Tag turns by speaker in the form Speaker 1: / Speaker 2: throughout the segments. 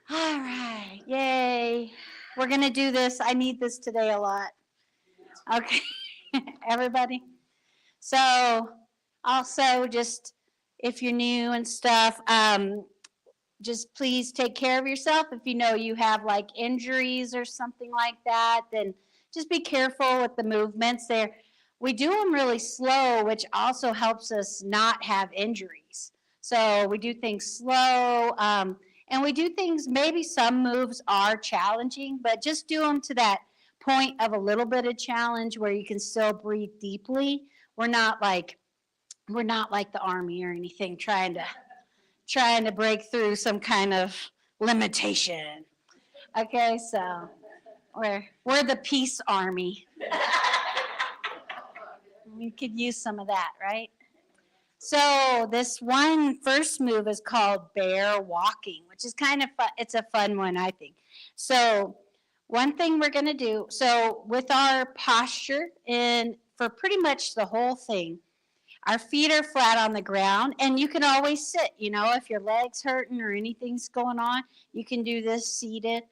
Speaker 1: All right, yay. We're going to do this. I need this today a lot. Okay, everybody. So, also, just if you're new and stuff, just please take care of yourself. If you know you have like injuries or something like that, then just be careful with the movements there. We do them really slow, which also helps us not have injuries. So we do things slow, and we do things, maybe some moves are challenging, but just do them to that point of a little bit of challenge where you can still breathe deeply. We're not like we're not like the army or anything trying to break through some kind of limitation. Okay, so we're the peace army. We could use some of that, right? So this one first move is called bear walking, which is kind of fun. It's a fun one, I think. So one thing we're going to do, so with our posture and for pretty much the whole thing, our feet are flat on the ground, and you can always sit. If your leg's hurting or anything's going on, you can do this seated.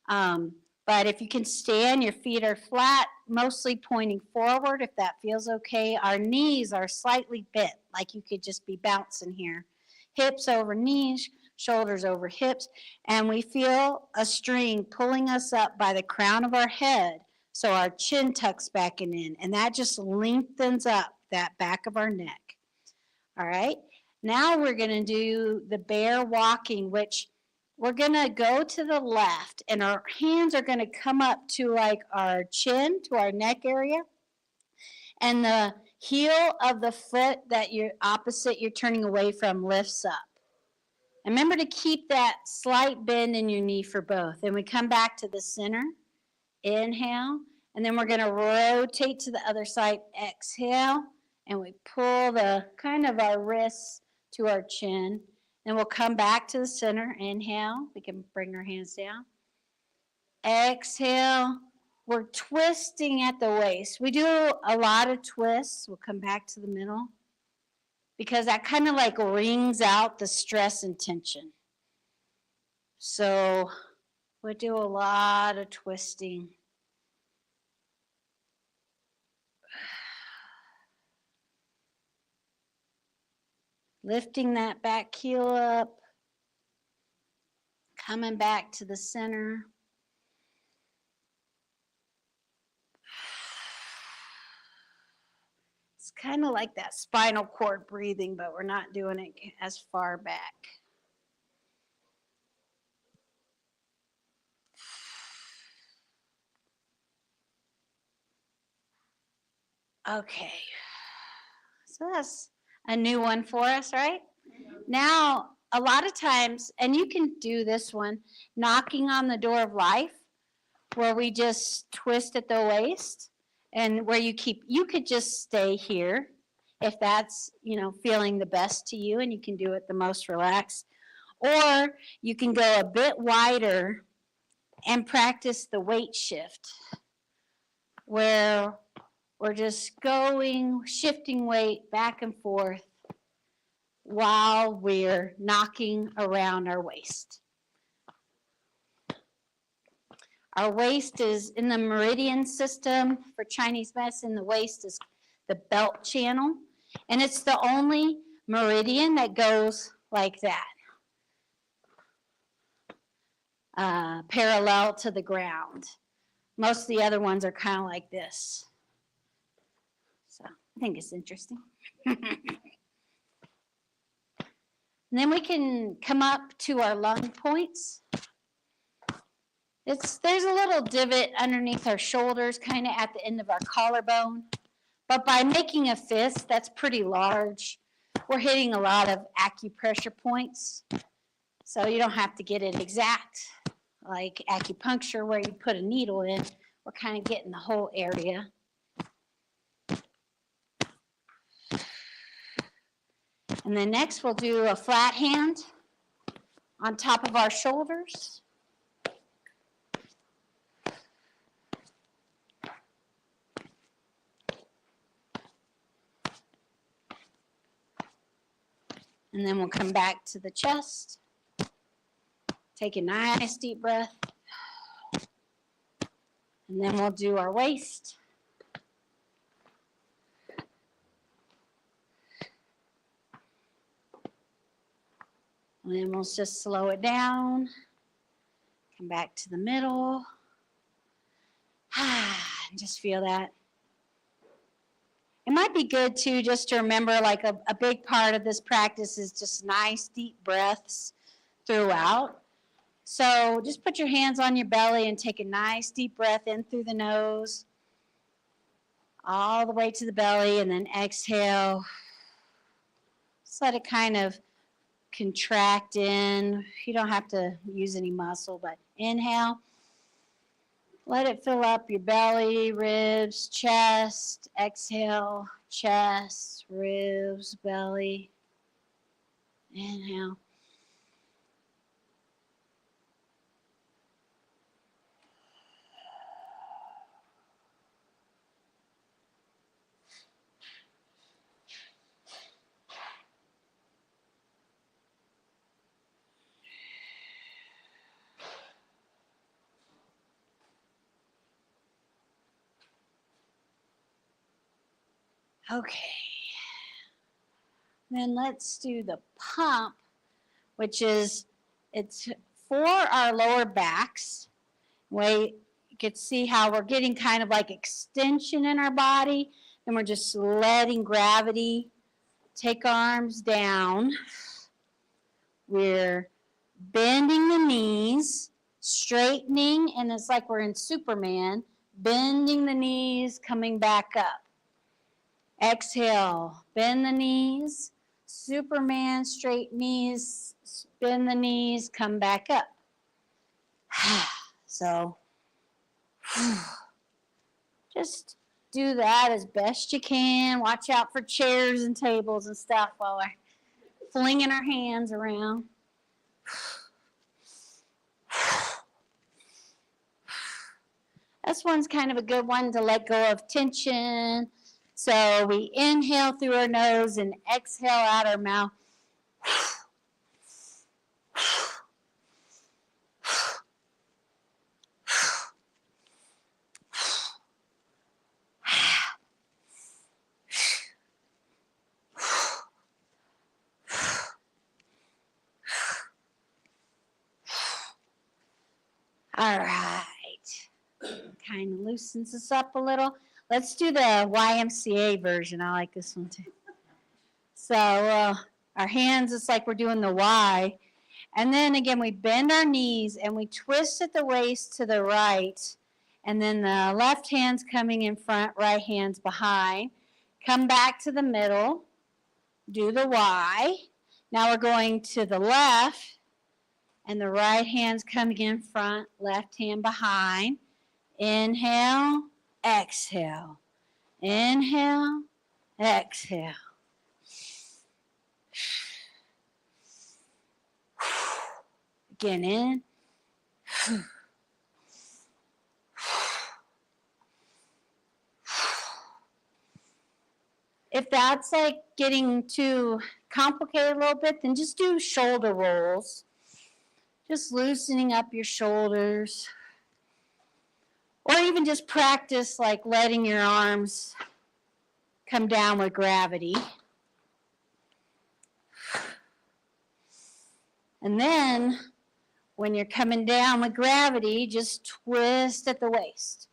Speaker 1: Um, but if you can stand, your feet are flat, mostly pointing forward, if that feels okay. Our knees are slightly bent, like you could just be bouncing here. Hips over knees, shoulders over hips, and we feel a string pulling us up by the crown of our head, so our chin tucks back in, and that just lengthens up that back of our neck. All right. Now we're going to do the bear walking, which we're going to go to the left, and our hands are going to come up to like our chin, to our neck area, and the heel of the foot that you're opposite, you're turning away from, lifts up. And remember to keep that slight bend in your knee for both. And we come back to the center. Inhale, and then we're going to rotate to the other side. Exhale, and we pull the kind of our wrists to our chin. Then we'll come back to the center. Inhale, we can bring our hands down. Exhale, we're twisting at the waist. We do a lot of twists. We'll come back to the middle because that kind of like wrings out the stress and tension. So we do a lot of twisting. Lifting that back heel up, coming back to the center. It's kind of like that spinal cord breathing, but we're not doing it as far back. Okay, so that's a new one for us, right? Now, a lot of times, and you can do this one, knocking on the door of life, where we just twist at the waist, and where you could just stay here if that's, feeling the best to you, and you can do it the most relaxed. Or you can go a bit wider and practice the weight shift, where we're just shifting weight back and forth while we're knocking around our waist. Our waist is in the meridian system for Chinese medicine. The waist is the belt channel, and it's the only meridian that goes like that, parallel to the ground. Most of the other ones are kind of like this. So I think it's interesting. And then we can come up to our lung points. There's a little divot underneath our shoulders, kind of at the end of our collarbone. But by making a fist, that's pretty large. We're hitting a lot of acupressure points. So you don't have to get it exact, like acupuncture where you put a needle in. We're kind of getting the whole area. And then next we'll do a flat hand on top of our shoulders. And then we'll come back to the chest. Take a nice deep breath. And then we'll do our waist. And then we'll just slow it down. Come back to the middle. Just feel that. It might be good too just to remember like a big part of this practice is just nice deep breaths throughout. So just put your hands on your belly and take a nice deep breath in through the nose, all the way to the belly, and then exhale. Just let it kind of contract in. You don't have to use any muscle, but inhale. Let it fill up your belly, ribs, chest. Exhale, chest, ribs, belly. Inhale. Okay. Then let's do the pump, which is, it's for our lower backs. You can see how we're getting kind of like extension in our body, and we're just letting gravity take arms down. We're bending the knees, straightening, and it's like we're in Superman, bending the knees, coming back up. Exhale, bend the knees, Superman, straight knees, bend the knees, come back up. So, just do that as best you can. Watch out for chairs and tables and stuff while we're flinging our hands around. This one's kind of a good one to let go of tension. So we inhale through our nose and exhale out our mouth. All right. Kind of loosens us up a little. Let's do the YMCA version. I like this one too. So our hands, it's like we're doing the Y. And then again, we bend our knees and we twist at the waist to the right. And then the left hand's coming in front, right hand's behind. Come back to the middle. Do the Y. Now we're going to the left. And the right hand's coming in front, left hand behind. Inhale, exhale. Inhale, exhale. Again, in. If that's like getting too complicated a little bit, then just do shoulder rolls. Just loosening up your shoulders. Or even just practice like letting your arms come down with gravity. And then when you're coming down with gravity, just twist at the waist.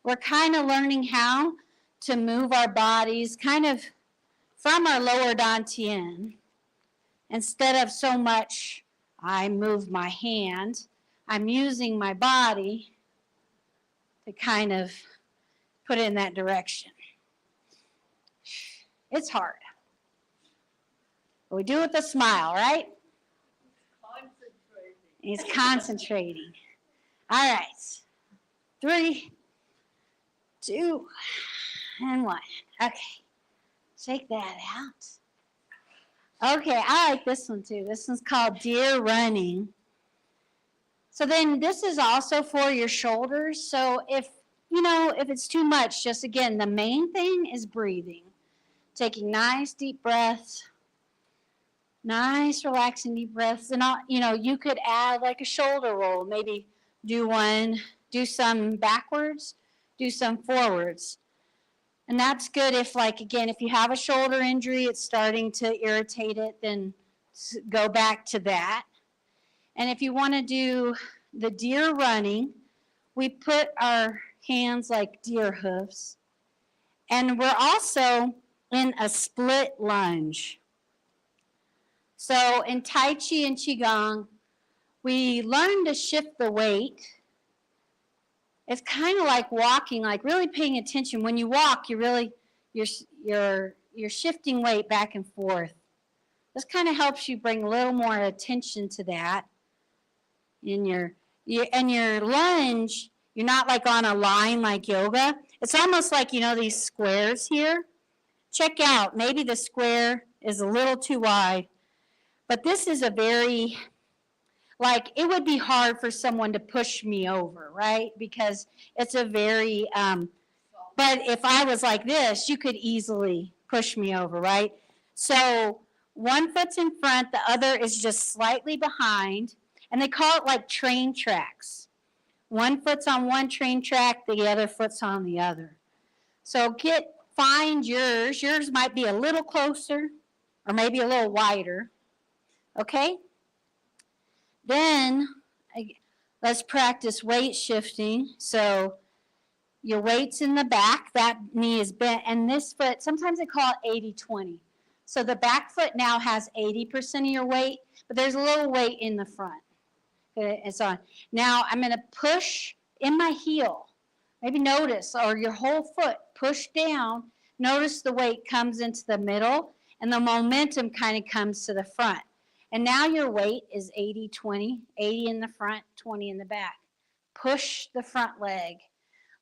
Speaker 1: We're kind of learning how to move our bodies kind of from our lower dantian. Instead of so much, I move my hand, I'm using my body to kind of put it in that direction. It's hard. But we do it with a smile, right? He's concentrating. All right. 3, 2, and 1. Okay. Shake that out. Okay, I like this one too. This one's called Deer Running. So then this is also for your shoulders. So if it's too much, just again, the main thing is breathing. Taking nice deep breaths. Nice, relaxing deep breaths. And, you could add like a shoulder roll. Maybe do some backwards, do some forwards. And that's good if, like, again, if you have a shoulder injury, it's starting to irritate it, then go back to that. And if you want to do the deer running, we put our hands like deer hooves. And we're also in a split lunge. So in Tai Chi and QiGong, we learn to shift the weight. It's kind of like walking, like really paying attention. When you walk, you're shifting weight back and forth. This kind of helps you bring a little more attention to that. In your lunge, you're not like on a line like yoga. It's almost like, these squares here. Check out, maybe the square is a little too wide, but this is a very, like, it would be hard for someone to push me over, right? Because it's a very, but if I was like this, you could easily push me over, right? So one foot's in front, the other is just slightly behind, and they call it like train tracks. One foot's on one train track, the other foot's on the other. So find yours. Yours might be a little closer or maybe a little wider. Okay? Then let's practice weight shifting. So your weight's in the back, that knee is bent, and this foot, sometimes they call it 80-20. So the back foot now has 80% of your weight, but there's a little weight in the front. It's on. Now I'm going to push in my heel. Maybe notice, or your whole foot, push down. Notice the weight comes into the middle, and the momentum kind of comes to the front. And now your weight is 80-20, 80 in the front, 20 in the back. Push the front leg.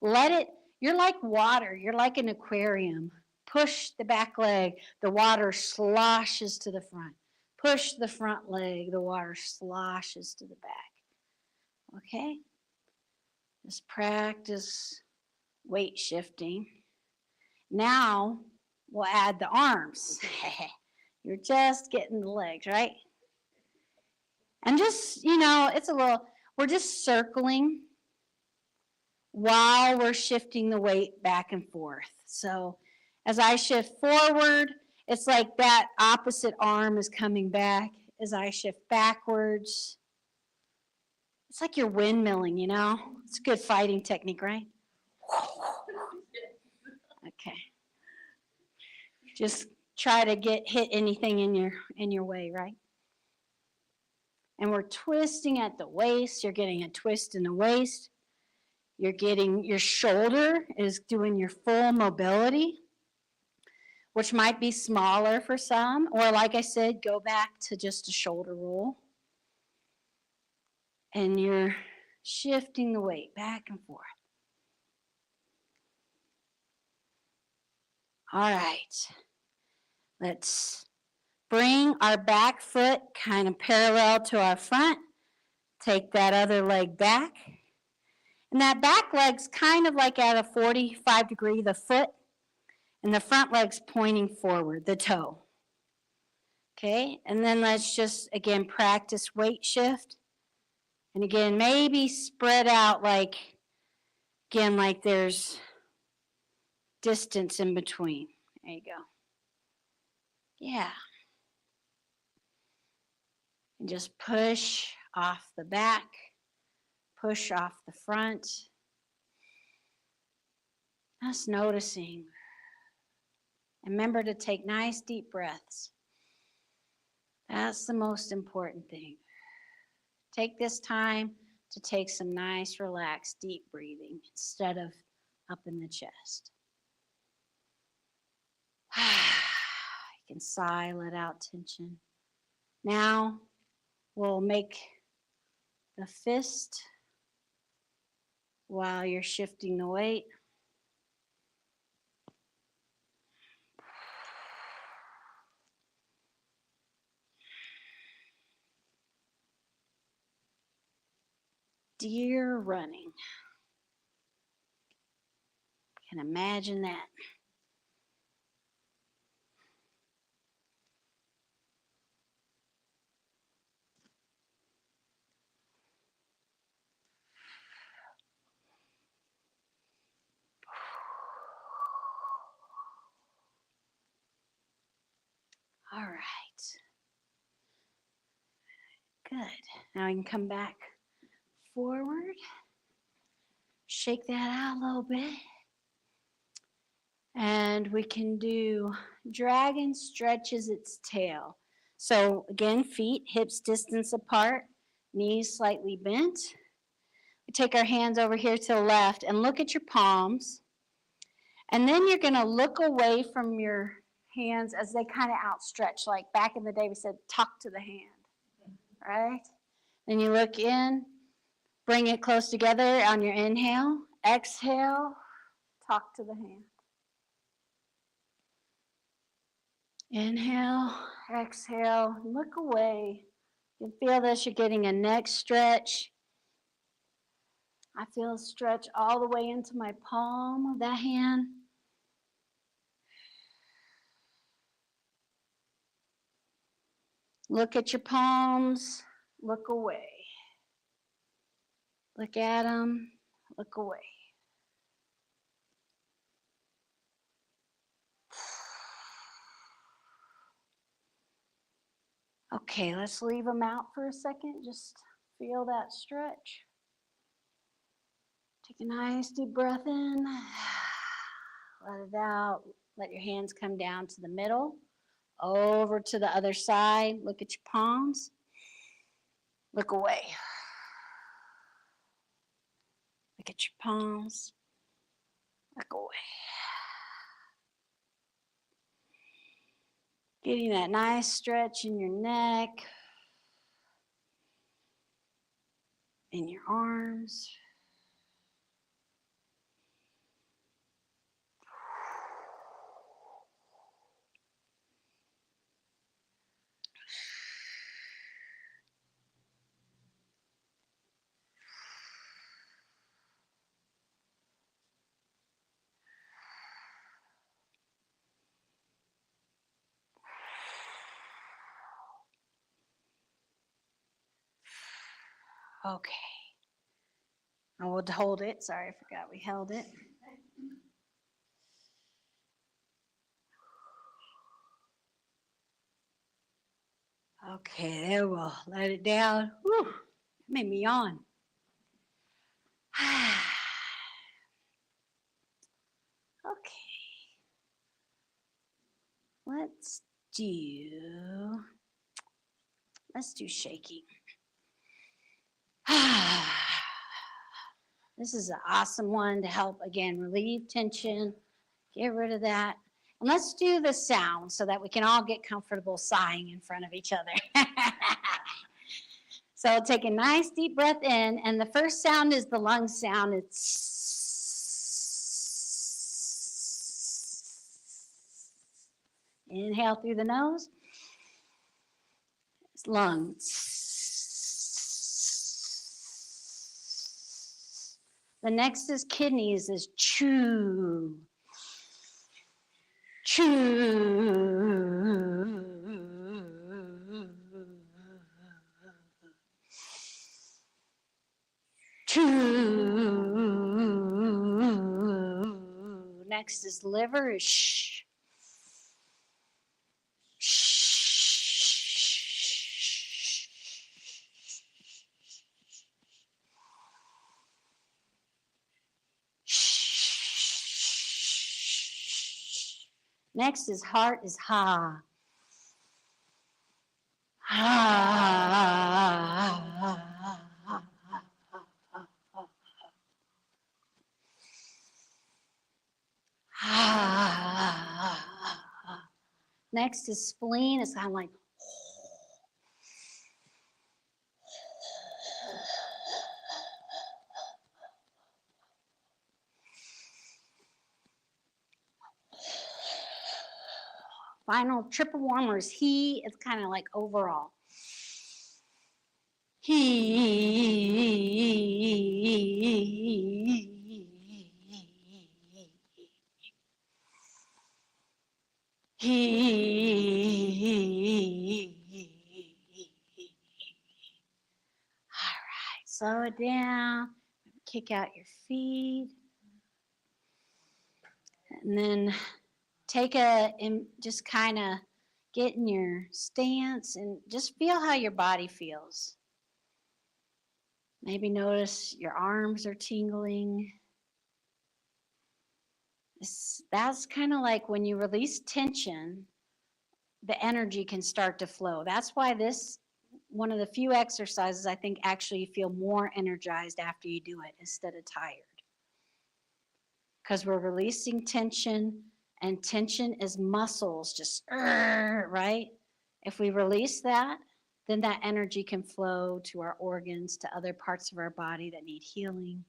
Speaker 1: You're like water. You're like an aquarium. Push the back leg. The water sloshes to the front. Push the front leg. The water sloshes to the back. Okay? Just practice weight shifting. Now we'll add the arms. You're just getting the legs, right? And just, we're just circling while we're shifting the weight back and forth. So as I shift forward, it's like that opposite arm is coming back. As I shift backwards, it's like you're windmilling, It's a good fighting technique, right? Okay. Just try to hit anything in your way, right? And we're twisting at the waist. You're getting a twist in the waist. Your shoulder is doing your full mobility, which might be smaller for some, or like I said, go back to just a shoulder roll. And you're shifting the weight back and forth. All right. Let's bring our back foot kind of parallel to our front. Take that other leg back. And that back leg's kind of like at a 45 degree, the foot, and the front leg's pointing forward, the toe. Okay, and then let's just, again, practice weight shift. And again, maybe spread out like there's distance in between. There you go. Yeah. And just push off the back, push off the front. Just noticing. And remember to take nice deep breaths. That's the most important thing. Take this time to take some nice, relaxed, deep breathing instead of up in the chest. You can sigh, let out tension. Now we'll make the fist while you're shifting the weight. Deer running. Can imagine that. Now we can come back forward. Shake that out a little bit. And we can do dragon stretches its tail. So again, feet, hips distance apart, knees slightly bent. We take our hands over here to the left and look at your palms. And then you're gonna look away from your hands as they kind of outstretch. Like back in the day, we said, tuck to the hand, right? Then you look in, bring it close together on your inhale. Exhale, tuck to the hand. Inhale, exhale, look away. You can feel this, you're getting a neck stretch. I feel a stretch all the way into my palm of that hand. Look at your palms, look away. Look at them, look away. Okay, let's leave them out for a second. Just feel that stretch. Take a nice deep breath in. Let it out. Let your hands come down to the middle. Over to the other side. Look at your palms. Look away. Look at your palms. Look away. Getting that nice stretch in your neck, in your arms. Okay. I will hold it. Sorry, I forgot we held it. Okay, there we'll let it down. Whew, made me yawn. Okay. Let's do shaking. This is an awesome one to help, again, relieve tension, get rid of that. And let's do the sound so that we can all get comfortable sighing in front of each other. So take a nice deep breath in, and the first sound is the lung sound. It's inhale through the nose. It's lungs. The next is kidneys, is chew. Chew. Chew. Next is liver, is shh. Next is heart, is ha. Ha. Next is spleen, it's kind of like final triple warmer is he, it's kind of like overall. He. All right, slow it down. Kick out your feet. And then and just kind of get in your stance and just feel how your body feels. Maybe notice your arms are tingling. That's kind of like when you release tension, the energy can start to flow. That's why this one of the few exercises I think actually you feel more energized after you do it instead of tired. Because we're releasing tension, and tension is muscles, just right? If we release that, then that energy can flow to our organs, to other parts of our body that need healing.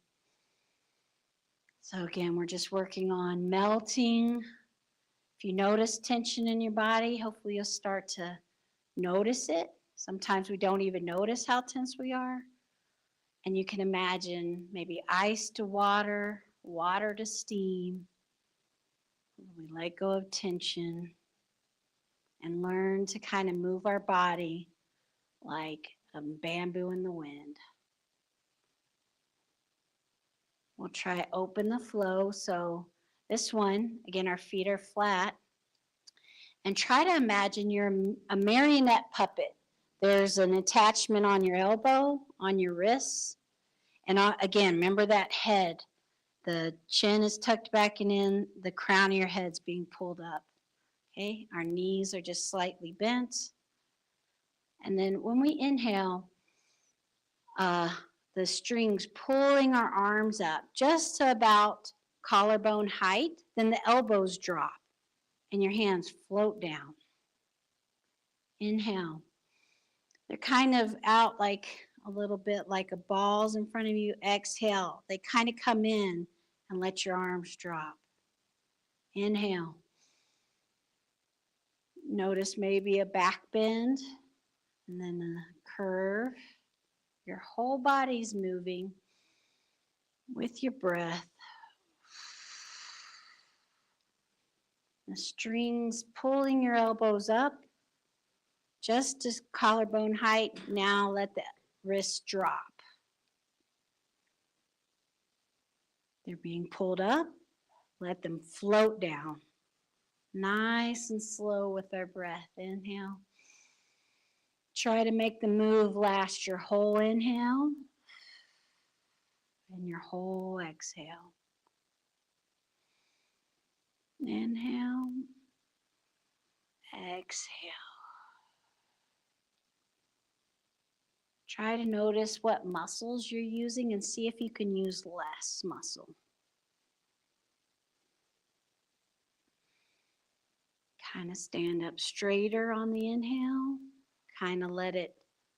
Speaker 1: So again, we're just working on melting. If you notice tension in your body, hopefully you'll start to notice it. Sometimes we don't even notice how tense we are. And you can imagine maybe ice to water, water to steam. We let go of tension and learn to kind of move our body like a bamboo in the wind. We'll try open the flow. So this one, again, our feet are flat. And try to imagine you're a marionette puppet. There's an attachment on your elbow, on your wrists. And again, remember that head. The chin is tucked back and in, the crown of your head's being pulled up. Okay, our knees are just slightly bent. And then when we inhale, the strings pulling our arms up just to about collarbone height, then the elbows drop and your hands float down. Inhale. They're kind of out like a little bit like a balls in front of you. Exhale. They kind of come in and let your arms drop. Inhale. Notice maybe a back bend and then a curve. Your whole body's moving with your breath. The strings pulling your elbows up just to collarbone height. Now let the wrists drop. They're being pulled up. Let them float down. Nice and slow with our breath. Inhale. Try to make the move last your whole inhale and your whole exhale. Inhale. Exhale. Try to notice what muscles you're using and see if you can use less muscle. Kind of stand up straighter on the inhale. Kind of let it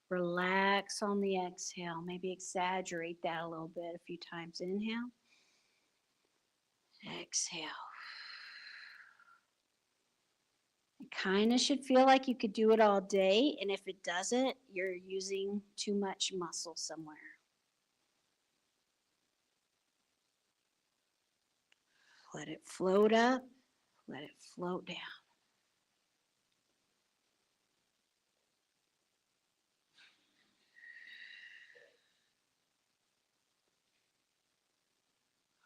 Speaker 1: relax on the exhale. Maybe exaggerate that a little bit a few times. Inhale. Exhale. It kind of should feel like you could do it all day, and if it doesn't, you're using too much muscle somewhere. Let it float up, let it float down.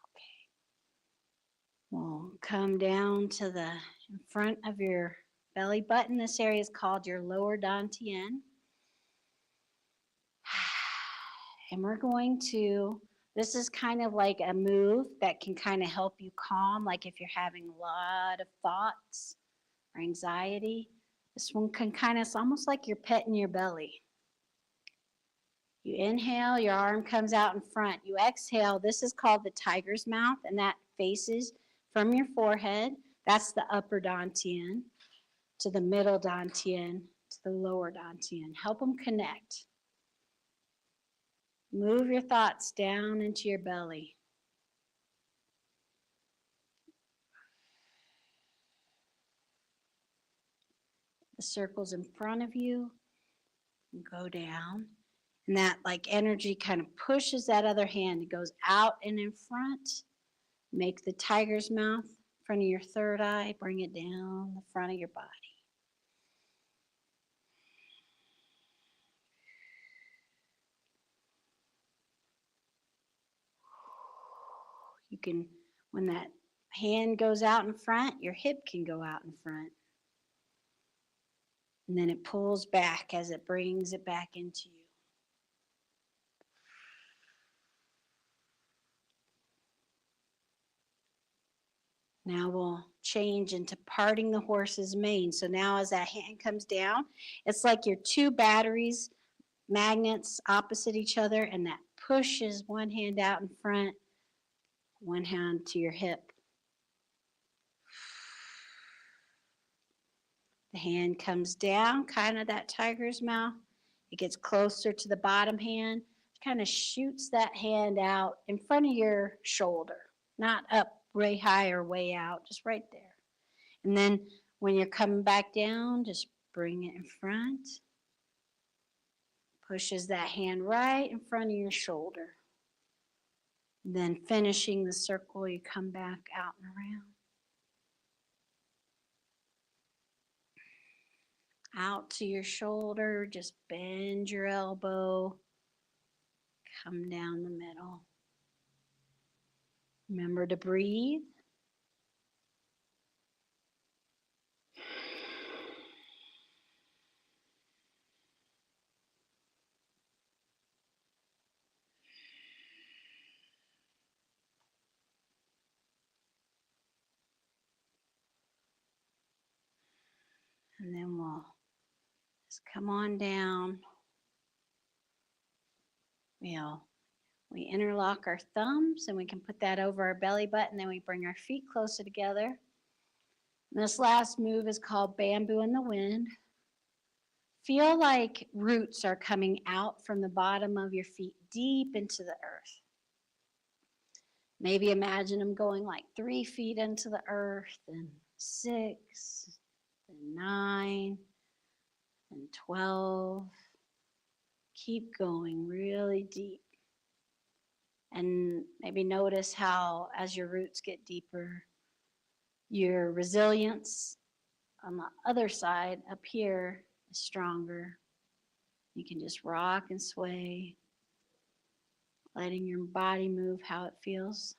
Speaker 1: Okay. We'll come down to the in front of your belly button. This area is called your lower dantian. And we're going to, this is kind of like a move that can kind of help you calm, like if you're having a lot of thoughts or anxiety. This one can kind of, it's almost like you're petting your belly. You inhale, your arm comes out in front. You exhale, this is called the tiger's mouth, and that faces from your forehead. That's the upper dantian to the middle dantian to the lower dantian. Help them connect. Move your thoughts down into your belly. The circles in front of you and go down. And that like energy kind of pushes that other hand. It goes out and in front. Make the tiger's mouth in front of your third eye. Bring it down the front of your body. You can, when that hand goes out in front, your hip can go out in front. And then it pulls back as it brings it back into you. Now we'll change into parting the horse's mane. So now as that hand comes down, it's like your two batteries, magnets opposite each other, and that pushes one hand out in front, one hand to your hip. The hand comes down, kind of that tiger's mouth. It gets closer to the bottom hand, kind of shoots that hand out in front of your shoulder, not up way high or way out, just right there. And then when you're coming back down, just bring it in front. Pushes that hand right in front of your shoulder. And then finishing the circle, you come back out and around. Out to your shoulder, just bend your elbow. Come down the middle. Remember to breathe. And then we'll just come on down. We interlock our thumbs and we can put that over our belly button. Then we bring our feet closer together. And this last move is called bamboo in the wind. Feel like roots are coming out from the bottom of your feet deep into the earth. Maybe imagine them going like 3 feet into the earth, then 6, then 9, then 12. Keep going really deep. And maybe notice how as your roots get deeper, your resilience on the other side up here is stronger. You can just rock and sway, letting your body move how it feels.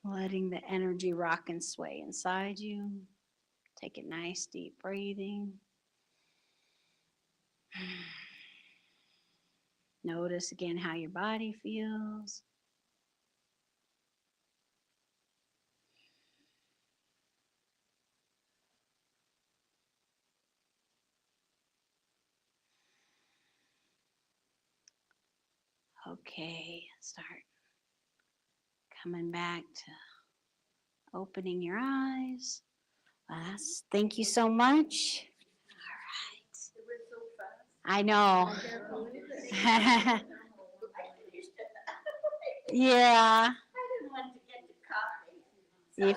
Speaker 1: Letting the energy rock and sway inside you. Take a nice deep breathing. Notice again how your body feels. Okay, start coming back to opening your eyes. Thank you so much. All right. I know. Yeah. You